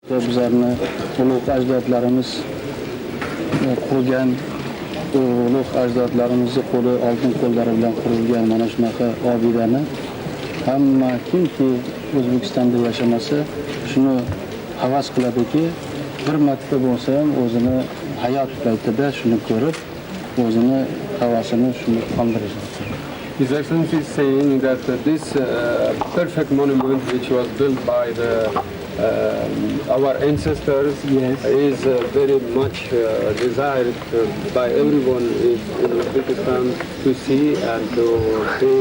Bizlarni ulug' ajdodlarimiz qurgan, ulug' ajdodlarimizni qo'li oltin qo'llari bilan qurilgan mana shunaqa obidani hamma kimki O'zbekistonda yashamasa shuni havas qiladiki, bir marta bo'lsa ham o'zini hayot paytida shuni ko'rib, o'zini havasini shuni qondirishi. His Excellency is saying that this perfect monument, which was built by our ancestors, is very much desired by everyone in Uzbekistan to see and to pay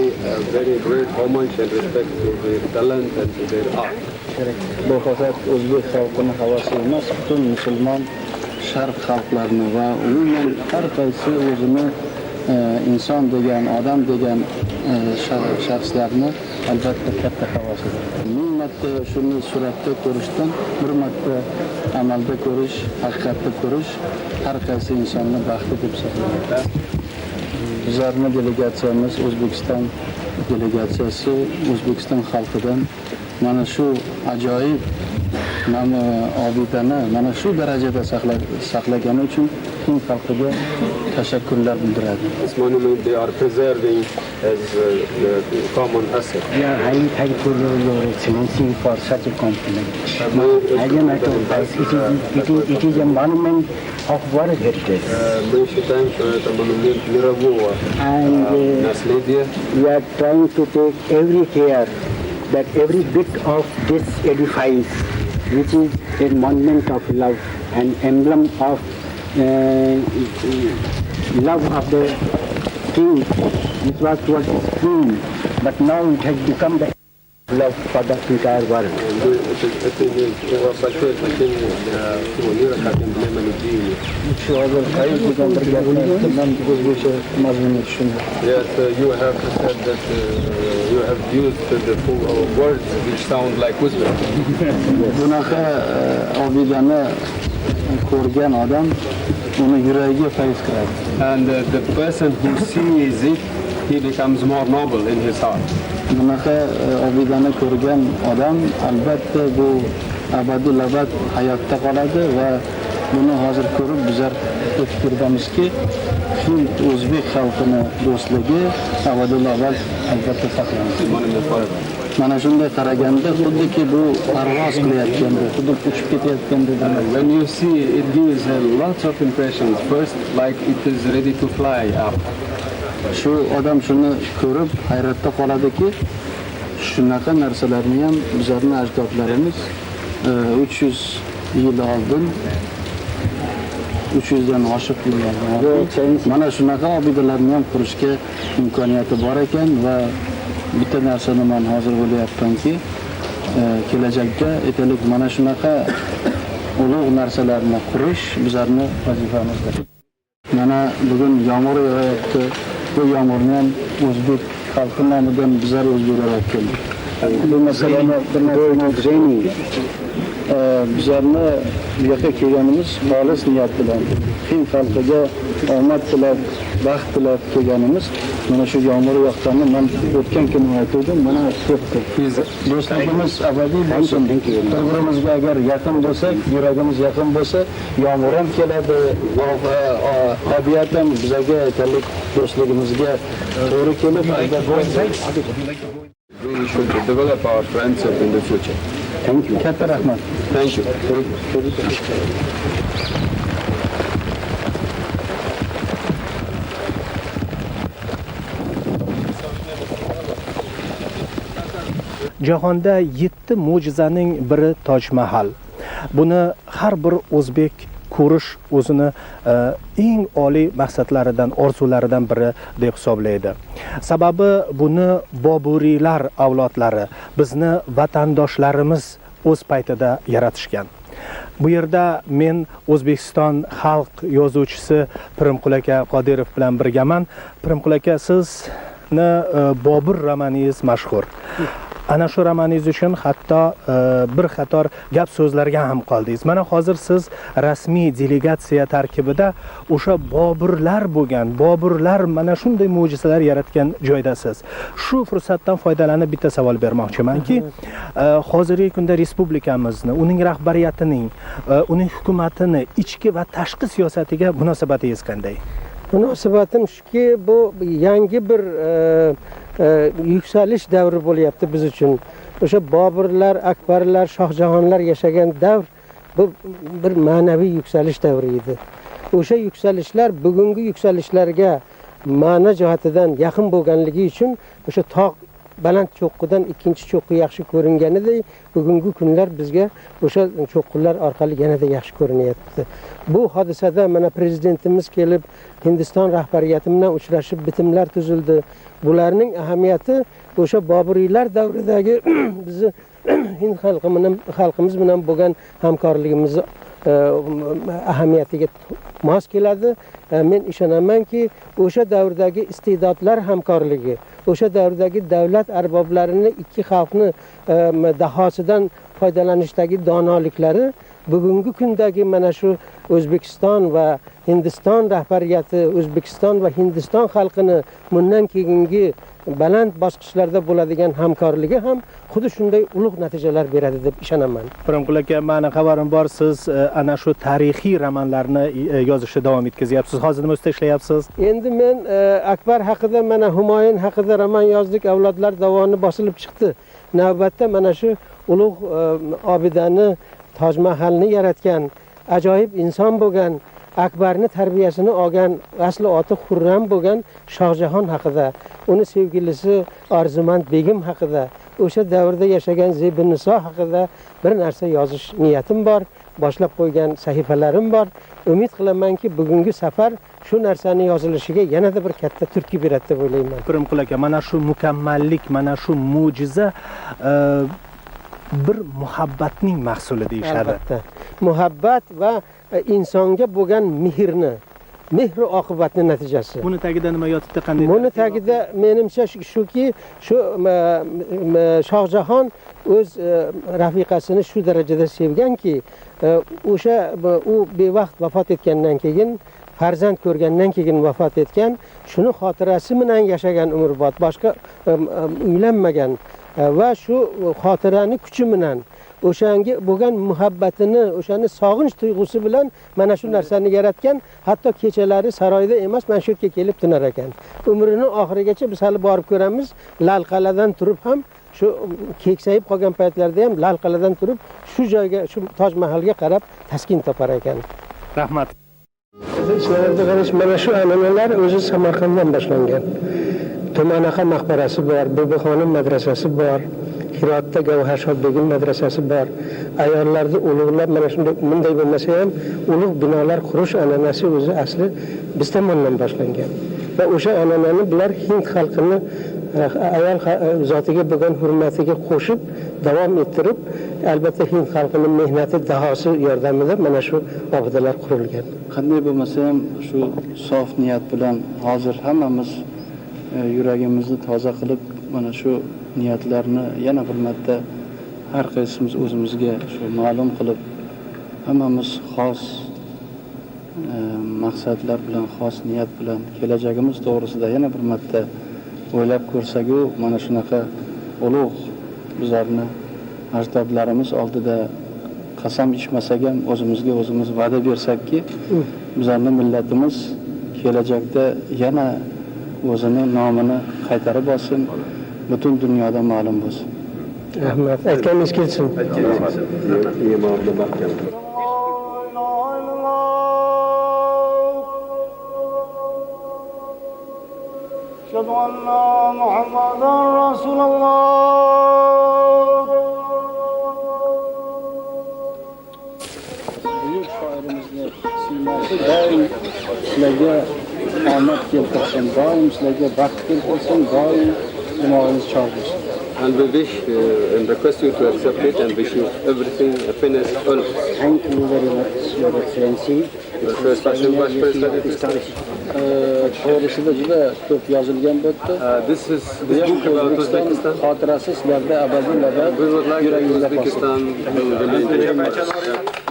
very great homage and respect to their talent and to their art. Bu faqat o'zbek xalqining havasi emas, butun musulmon sharq xalqlarini va umuman har qaysi o'zini inson degan, odam degan shaxslarni albatta katta havasidir. Ming marta shuni suratda ko'rishdan bir marta amalda ko'rish, haqiqatda ko'rish har qaysi insonni baxti deb hisoblanadi. Bizlarning delegatsiyamiz O'zbekiston delegatsiyasi O'zbekiston xalqidan mana shu ajoyib obidani mana shu darajada saqlagani uchun Hind xalqiga tashakkurlar bildiradi. This monument they are preserving as the common asset. We are highly thankful to Your Excellency for such a compliment. As a matter of fact, it is a monument of world heritage. Мы считаем, что это монумент мирового наследия. We are trying to take every care that every bit of this edifice, which is a monument of love, an emblem of love of the king, which was towards his queen, but now it has become the love for the entire world. Это большое значение для всего мира, как эмблема любви. Yes, you have said that you have used the full words which sound like Uzbek. Bunaqa obidani ko'rgan odam uni yuragiga fayz qiladi. And the person who sees it, he becomes more noble in his heart. Bunaqa obidani ko'rgan odam albatta bu abadiy abad hayotda qoladi va buni hozir ko'rib bizlar fikirdamizki, Hind o'zbek xalqini do'stligi abadiy abad albatta saqlanadi. Mana shunday qaraganda xuddiki bu parvoz qilayotganda, xuddi uchib ketayotganda. When you see it gives lots of impressions. First, like it is ready to fly up. Shu odam shuni ko'rib hayratda qoladiki, shunaqa narsalarni ham bizlarning ajdodlarimiz 300 yil oldin 300 dan oshiq yillar mana shunaqa obidalarni ham qurishga imkoniyati bor ekan va bitta narsani men hozir o'ylayapmanki, kelajakda aytaylik mana shunaqa ulug' narsalarni qurish bizlarning vazifamizdir. Mana bugun yomg'ir yog'ayapti. Bu yomg'irni ham o'zbek xalqi nomidan bizlar o'zgarib keldik. Bu masalani bizlarni bu yerga kelganimiz xolis niyat bilan Hind xalqiga omad tilab, baxt tilab kelganimiz. Mana shu yomg'ir yoqqanini men o'tgan kuni aytdim, mana ketdi. Do'stligimiz abadiy bo'lsin. Bir-birimizga agar yaqin bo'lsak, yuragimiz yaqin bo'lsa, yomg'ir ham keladi, tabiat ham bizga aytalik do'stligimizga to'g'ri kelib, We should develop our friendship in the future. Thank you. Katta rahmat. Thank you. Jahonda 7 mo'jizaning biri Toj Mahal. Buni har bir o'zbek ko'rish o'zini eng oliy maqsadlaridan, orzularidan biri deb hisoblaydi. Sababi buni Boburiylar avlodlari, bizni vatandoshlarimiz o'z paytida yaratishgan. Bu yerda men O'zbekiston xalq yozuvchisi Pirimqul aka Qodirov bilan birgaman. Pirimqul aka, sizni Bobur romaningiz mashhur. ana shu romaningiz uchun hatto bir qator gap so'zlarga ham qoldingiz. Mana hozir siz rasmiy delegatsiya tarkibida o'sha Boburlar bo'lgan, Boburlar mana shunday mo'jizalar yaratgan joydasiz. Shu fursatdan foydalanib bitta savol bermoqchimanki, hozirgi kunda respublikamizni, uning rahbariyatining, uning hukumatini ichki va tashqi siyosatiga munosabatingiz qanday? Munosabatim shuki, bu yangi bir yükselish davri bo'lyapti biz uchun. O'sha Boburlar, Akbarlar, Shohjahonlar yashagan davr bu bir ma'naviy yükselish davri edi. O'sha yukselishlar bugungi yukselishlarga ma'na jihatidan yaqin bo'lganligi uchun o'sha tog' baland cho'qqidan ikkinchi cho'qqi yaxshi ko'ringaniday, bugungi kunlar bizga o'sha cho'qqilar orqali yanada yaxshi ko'rinyapti. Bu hodisada mana prezidentimiz kelib Hindiston rahbariyati bilan uchrashib bitimlar tuzildi. Bularning ahamiyati o'sha Boburiylar davridagi bizni Hind xalqimiz bilan bo'lgan hamkorligimiz ahamiyatiga mos keladi. Men ishonamanki, o'sha davrdagi iste'dodlar hamkorligi, o'sha davrdagi davlat arboblarini ikki xalqni dahosidan foydalanishdagi donoliklari bugungi kundagi mana shu O'zbekiston va Hindiston rahbariyati, O'zbekiston va Hindiston xalqini bundan keyingi baland bosqichlarda bo'ladigan hamkorligi ham xuddi shunday ulug' natijalar beradi deb ishonaman. Pirimqul aka, meni xabarim bor, siz ana shu tarixiy romanlarni yozishda davom etkazyapsiz. Hozir nima ustida ishlayapsiz? Endi men Akbar haqida, mana Humoyun haqida roman yozdik, Avlodlar dovoni bosilib chiqdi. Navbatda mana shu ulug' obidani, Toj Mahalni yaratgan, ajoyib inson bo'lgan, Akbarni tarbiyasini olgan, asli oti Xurram bo'lgan Shohjahon haqida, uni sevgilisi Orzumand begim haqida, o'sha davrda yashagan Zebiniso haqida bir narsa yozish niyatim bor, boshlab qo'ygan sahifalarim bor. Umid qilamanki, bugungi safar shu narsani yozilishiga yanada bir katta turtki beradi deb o'ylayman. Pirimqul aka, mana shu mukammallik, mana shu mo'jiza bir muhabbatning mahsuli deyishadi. Albatta. Muhabbat va insonga bo'lgan mehr oqibatning natijasi. Buni tagida nima yotibdi, qanday? Buni tagida menimcha shuki, shu Shohjahon o'z rafiqasini shu darajada sevganki, o'sha u bevaqt vafot etgandan keyin, farzand ko'rgandan keyin vafot etgan, shuni xotirasi bilan yashagan umrbod, boshqa uylanmagan va shu xotirani kuchi bilan o'shanga bo'lgan muhabbatini, o'shani sog'inch tuyg'usi bilan mana shu narsani yaratgan. Hatto kechalari saroyda emas, mana shu yerga kelib tunar ekan. Umrining oxirigacha biz hali borib ko'ramiz. Lalqaladan turib ham, shu keksayib qolgan paytlarda ham Lalqaladan turib shu joyga, shu Toj Mahalga qarab taskin topar ekan. Rahmat. Sizlarda qarash, mana shu an'analar o'zi Samarqanddan boshlangan. Tumanaqa maqbarasi bor, Bibixonim madrasasi bor, Hirotda Gavharsho begim madrasasi bor. Ayollarni ulug'lab mana shunday bunday bo'lmasa ham ulug' binolar qurish an'anasi o'zi asli biz tomonidan boshlangan. Va o'sha an'anani bular Hind xalqini ayol zotiga bo'lgan hurmatiga qo'shib davom ettirib, albatta Hind xalqining mehnati dahosi yordamida mana shu obidalar qurilgan. Qanday bo'lmasa ham shu sof niyat bilan hozir hammamiz yuragimizni toza qilib mana shu niyatlarni yana bir marta har qaysimiz o'zimizga shu ma'lum qilib, hammamiz xos maqsadlar bilan, xos niyat bilan kelajagimiz to'g'risida yana bir marta o'ylab ko'rsak-u, mana shunaqa ulug' bizlarni ajdodlarimiz oldida qasam ichmasak ham o'zimizga o'zimiz va'da bersakki, bizlarning millatimiz kelajakda yana o'zini nomini qaytarib olsin, butun dunyoda ma'lum bo'lsin. Rahmat. Aytganingiz kelsin. Iymonni mahkam. Ashhadu anna Muhammadan Rasululloh. Buyuk shoirimizni siymasi doim sizlarga omad keltirsin, doim sizlarga baxt keltirsin, doim imoningiz chog' bo'lsin. And we wish and request you to accept it and wish you everything happiness always. Thank you very much, Your Excellency. Special to'g'risida juda ko'p yozilgan bo'pti. This is Bu this ham book about O'zbekiston Uzbekistan. xotirasi sizlarda abadiy We would like yuragingizda qolsin. Uzbekistan will remain.